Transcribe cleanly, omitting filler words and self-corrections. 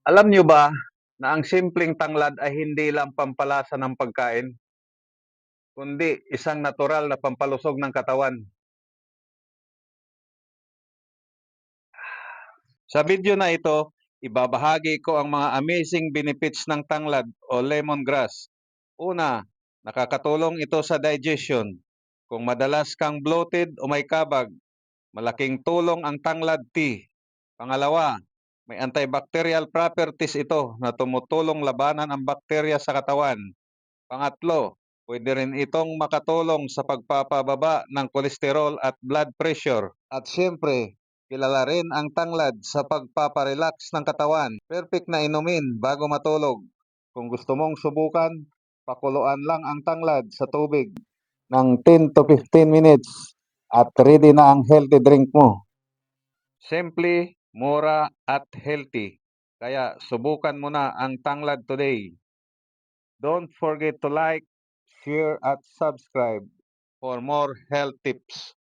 Alam niyo ba na ang simpleng tanglad ay hindi lang pampalasa ng pagkain, kundi isang natural na pampalusog ng katawan? Sa video na ito, ibabahagi ko ang mga amazing benefits ng tanglad o lemongrass. Una, nakakatulong ito sa digestion. Kung madalas kang bloated o may kabag, malaking tulong ang tanglad tea. Pangalawa, may antibacterial properties ito na tumutulong labanan ang bakterya sa katawan. Pangatlo, pwede rin itong makatulong sa pagpapababa ng kolesterol at blood pressure. At siyempre, kilala rin ang tanglad sa pagpaparelax ng katawan. Perfect na inumin bago matulog. Kung gusto mong subukan, pakuluan lang ang tanglad sa tubig ng 10 to 15 minutes at ready na ang healthy drink mo. Simple, mura at healthy. Kaya subukan mo na ang tanglad today. Don't forget to like, share at subscribe for more health tips.